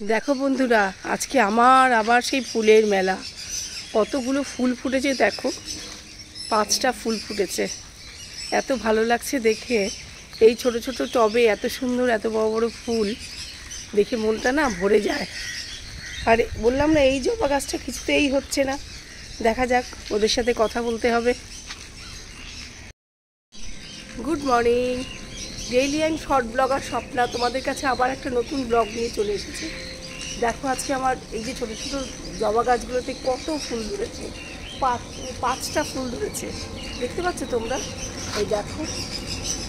দেখো বন্ধুরা, আজকে আমার আবার সেই ফুলের মেলা। কতগুলো ফুল ফুটেছে দেখো, 5টা ফুল ফুটেছে। এত ভালো লাগছে দেখে। এই ছোট ছোট টবে এত সুন্দর এত বড় বড় ফুল দেখে মনটা না ভরে যায়। আর বললাম না, এই জবা গাছটা কিছুতেই হচ্ছে না। দেখা যাক, ওদের সাথে কথা বলতে হবে। Good morning, daily and short blogger Swapna তোমাদের কাছে আবার একটা নতুন ব্লগ নিয়ে চলে এসেছে। দেখো আজকে আমার এই যে ছোটো ছোটো জবা গাছগুলোতে কত ফুল ধরেছে। 5টা ফুল ধরেছে, দেখতে পাচ্ছ তোমরা? এই দেখো,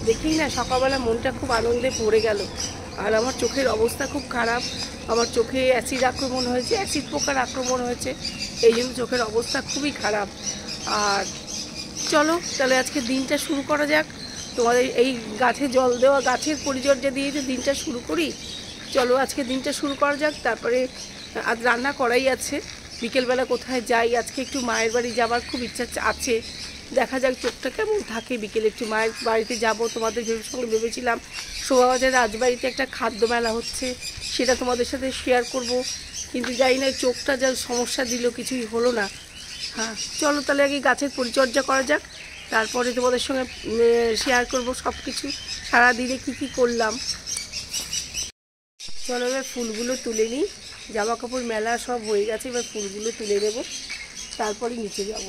দেখেই না সকালবেলা মনটা খুব আনন্দে পড়ে গেল। আর আমার চোখের অবস্থা খুব খারাপ। আমার চোখে অ্যাসিড আক্রমণ হয়েছে, অ্যাসিড পোকার আক্রমণ হয়েছে, এই জন্য চোখের অবস্থা খুবই খারাপ। আর চলো তাহলে আজকে দিনটা শুরু করা যাক। তোমাদের এই গাছে জল দেওয়া, গাছের পরিচর্যা দিয়ে যে দিনটা শুরু করি। চলো আজকে দিনটা শুরু করা যাক। তারপরে আজ রান্না করাই আছে। বিকেলবেলা কোথায় যাই, আজকে একটু মায়ের বাড়ি যাওয়ার খুব ইচ্ছা আছে। দেখা যাক চোখটা কেমন থাকে। বিকেলে একটু মায়ের বাড়িতে যাব। তোমাদের সঙ্গে ভেবেছিলাম শোভাবাজার রাজবাড়িতে একটা খাদ্য মেলা হচ্ছে, সেটা তোমাদের সাথে শেয়ার করব। কিন্তু জানি না চোখটা যা সমস্যা দিল, কিছুই হলো না। হ্যাঁ চলো তাহলে আগে গাছের পরিচর্যা করা যাক, তারপরে তোমাদের সঙ্গে শেয়ার করব সব কিছু, সারাদিনে কী করলাম। চলো এবার ফুলগুলো তুলে নিই। জামা কাপড় মেলা সব হয়ে গেছে, এবার ফুলগুলো তুলে দেব, তারপরে নিচে যাব।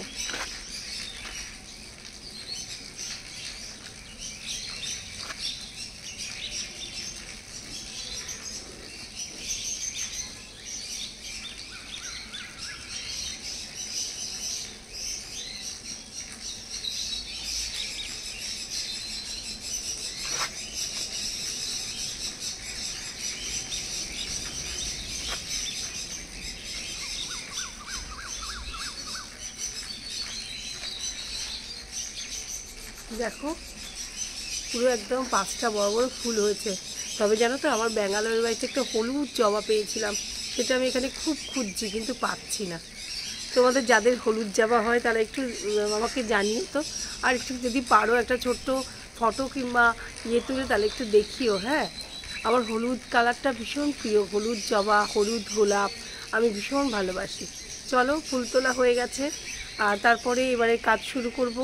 দেখো পুরো একদম 5টা বড় বড় ফুল হয়েছে। তবে জানো তো, আমার ব্যাঙ্গালোরের বাড়িতে একটা হলুদ জবা পেয়েছিলাম, সেটা আমি এখানে খুব খুঁজছি কিন্তু পাচ্ছি না। তোমাদের যাদের হলুদ জবা হয় তারা একটু আমাকে জানিও তো। আর একটু যদি পারো একটা ছোট্ট ফটো কিংবা তুলে তাহলে একটু দেখিও। হ্যাঁ, আমার হলুদ কালারটা ভীষণ প্রিয়, হলুদ জবা, হলুদ গোলাপ আমি ভীষণ ভালোবাসি। চলো ফুল তোলা হয়ে গেছে, আর তারপরে এবারে কাজ শুরু করব।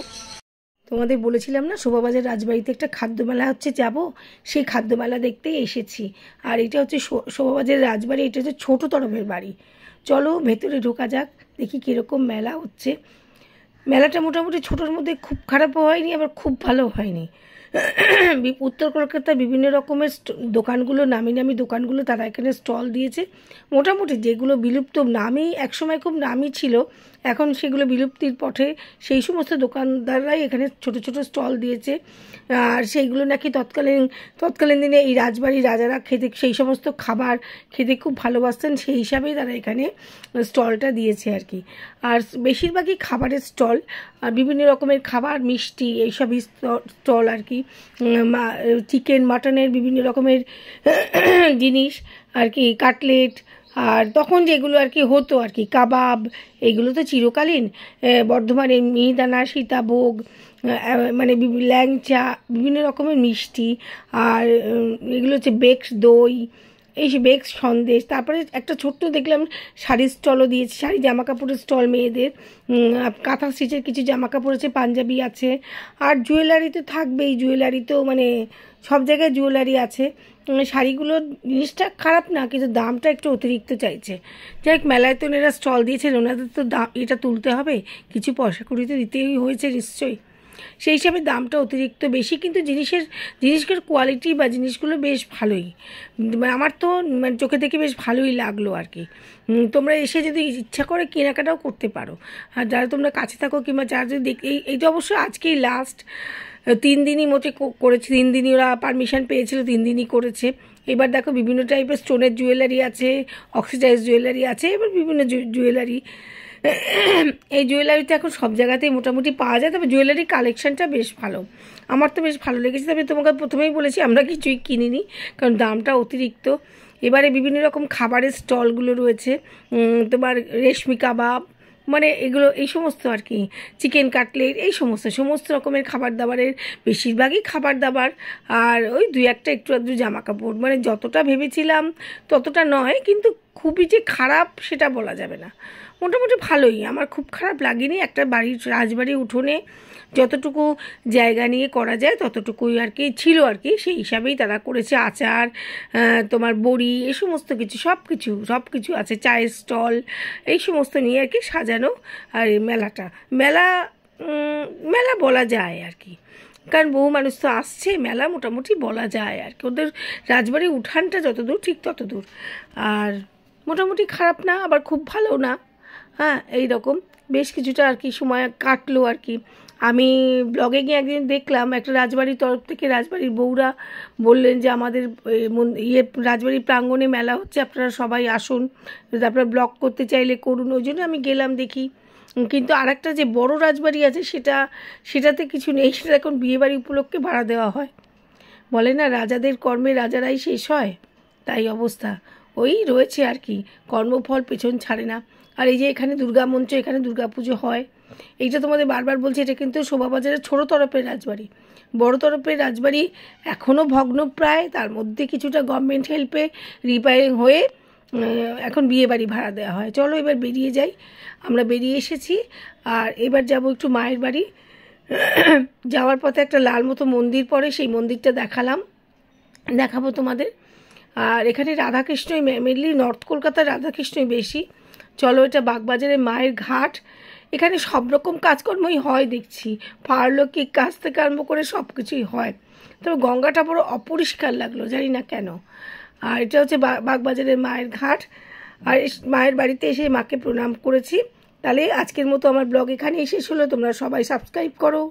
তোমাদের বলেছিলাম না, শোভাবাজার রাজবাড়িতে একটা খাদ্য মেলা হচ্ছে, যাব। সেই খাদ্য মেলা দেখতেই এসেছি। আর এটা হচ্ছে শোভাবাজার রাজবাড়ি, এটা হচ্ছে ছোটো তরফের বাড়ি। চলো ভেতরে ঢোকা যাক, দেখি কীরকম মেলা হচ্ছে। মেলাটা মোটামুটি ছোটোর মধ্যে খুব খারাপও হয়নি, আবার খুব ভালো হয়নি। উত্তর কলকাতার বিভিন্ন রকমের দোকানগুলো, নামি নামি দোকানগুলো তারা এখানে স্টল দিয়েছে। মোটামুটি যেগুলো বিলুপ্ত, নামি একসময় খুব নামি ছিল, এখন সেগুলো বিলুপ্তির পথে, সেই সমস্ত দোকানদাররাই এখানে ছোট ছোট স্টল দিয়েছে। আর সেইগুলো নাকি তৎকালীন দিনে এই রাজবাড়ির রাজারা খেতে, সেই সমস্ত খাবার খেতে খুব ভালোবাসতেন, সেই হিসাবেই তারা এখানে স্টলটা দিয়েছে আর কি। আর বেশিরভাগই খাবারের স্টল, আর বিভিন্ন রকমের খাবার, মিষ্টি, এইসবই স্টল আর কি। চিকেন মাটনের বিভিন্ন রকমের জিনিস আর কি, কাটলেট, আর তখন যেগুলো আর কি হতো আর কি, কাবাব, এগুলো তো চিরকালীন। বর্ধমানের মিহিদানা, সীতাভোগ, মানে ল্যাংচা, বিভিন্ন রকমের মিষ্টি, আর এগুলো হচ্ছে বেক্স দই, এই বেক্স সন্দেশ। তারপরে একটা ছোট্ট দেখলাম শাড়ির স্টলও দিয়েছে, শাড়ি জামা কাপড়ের স্টল মেয়েদের, কাঁথা স্টিচের কিছু জামা কাপড় আছে, পাঞ্জাবি আছে। আর জুয়েলারি তো থাকবেই, জুয়েলারি তো মানে সব জায়গায় জুয়েলারি আছে। শাড়িগুলোর জিনিসটা খারাপ না, কিন্তু দামটা একটু অতিরিক্ত চাইছে। যাই হোক, মেলায় তো এরা স্টল দিয়েছেন, ওনাদের তো দাম এটা তুলতে হবে, কিছু পয়সা কড়ি তো দিতেই হয়েছে নিশ্চয়ই। সেই হিসাবে দামটা অতিরিক্ত বেশি, কিন্তু জিনিসগুলোর কোয়ালিটি বা জিনিসগুলো বেশ ভালোই। আমার তো মানে চোখে দেখে বেশ ভালোই লাগলো আর কি। তোমরা এসে যদি ইচ্ছা করে কেনাকাটাও করতে পারো। আর যারা তোমরা কাছে থাকো কিংবা যারা যদি এইটা অবশ্য আজকেই লাস্ট, 3 দিনই মোটে করেছে, 3 দিনই ওরা পারমিশন পেয়েছিল, 3 দিনই করেছে। এবার দেখো বিভিন্ন টাইপের স্টোনের জুয়েলারি আছে, অক্সিডাইজ জুয়েলারি আছে, এবার বিভিন্ন জুয়েলারি। এই জুয়েলারিতে এখন সব জায়গাতেই মোটামুটি পাওয়া যায়, তবে জুয়েলারি কালেকশানটা বেশ ভালো, আমার তো বেশ ভালো লেগেছে। তবে তোমাকে প্রথমেই বলেছি আমরা কিছুই কিনিনি, কারণ দামটা অতিরিক্ত। এবারে বিভিন্ন রকম খাবারের স্টলগুলো রয়েছে, তোমার রেশমি কাবাব, মানে এগুলো এই সমস্ত আর কি, চিকেন কাটলেট, এই সমস্ত রকমের খাবার দাবারের, বেশিরভাগই খাবার দাবার, আর ওই দুই একটা একটু আধটু জামা কাপড়। মানে যতটা ভেবেছিলাম ততটা নয়, কিন্তু খুবই যে খারাপ সেটা বলা যাবে না, মোটামুটি ভালোই, আমার খুব খারাপ লাগেনি। একটা বাড়ির রাজবাড়ি উঠোনে যতটুকু জায়গা নিয়ে করা যায় ততটুকুই আর কি ছিল আর কি, সেই হিসাবেই তারা করেছে। আচার, তোমার বড়ি, এই সমস্ত কিছু সব কিছু আছে, চায়ের স্টল, এই সমস্ত নিয়ে আর কি সাজানো। আর এই মেলা বলা যায় আর কি, কারণ বহু মানুষ তো আসছে, মেলা মোটামুটি বলা যায় আর কি। ওদের রাজবাড়ির উঠানটা যত দূর ঠিক তত দূর, আর মোটামুটি খারাপ না, আবার খুব ভালো না। হ্যাঁ, এই রকম বেশ কিছুটা আর কি সময় কাটলো আর কি। আমি ব্লগে গিয়ে একদিন দেখলাম একটা রাজবাড়ির তরফ থেকে রাজবাড়ির বউরা বললেন যে আমাদের রাজবাড়ির প্রাঙ্গণে মেলা হচ্ছে, আপনারা সবাই আসুন, আপনারা ব্লগ করতে চাইলে করুন। ওই জন্য আমি গেলাম দেখি। কিন্তু আরেকটা যে বড় রাজবাড়ি আছে সেটাতে কিছু নেই, সেটা এখন বিয়েবাড়ি উপলক্ষে ভাড়া দেওয়া হয়। বলে না রাজাদের কর্মে রাজারাই শেষ হয়, তাই অবস্থা। ওই রয়েছে আর কি, কর্মফল পেছন ছাড়ে না। আর এই যে এখানে দুর্গা মঞ্চ, এখানে দুর্গা পুজো হয়, এইটা তোমাদের বারবার বলছি, এটা কিন্তু শোভাবাজারের ছোটো তরফের রাজবাড়ি। বড় তরফের রাজবাড়ি এখনও ভগ্নপ্রায়, তার মধ্যে কিছুটা গভর্নমেন্ট হেল্পে রিপেয়ারিং হয়ে এখন বিয়েবাড়ি ভাড়া দেওয়া হয়। চলো এবার বেরিয়ে যাই, আমরা বেরিয়ে এসেছি। আর এবার যাব একটু মায়ের বাড়ি। যাওয়ার পথে একটা লাল মতো মন্দির পড়ে, সেই মন্দিরটা দেখাবো তোমাদের। আর এখানে রাধাকৃষ্ণই মেনলি, নর্থ কলকাতার রাধাকৃষ্ণই বেশি। চলো, এটা বাগবাজারের মায়ের ঘাট। এখানে সব রকম কাজকর্মই হয় দেখছি, পারলৌকিক কাজ থেকে আরম্ভ করে সব কিছুই হয়। তবে গঙ্গাটা বড় অপরিষ্কার লাগলো, জানি না কেন। আর এটা হচ্ছে বাগবাজারের মায়ের ঘাট। আর মায়ের বাড়িতে এসে মাকে প্রণাম করেছি। তাহলে আজকের মতো আমার ব্লগ এখানেই শেষ হলো। তোমরা সবাই সাবস্ক্রাইব করো।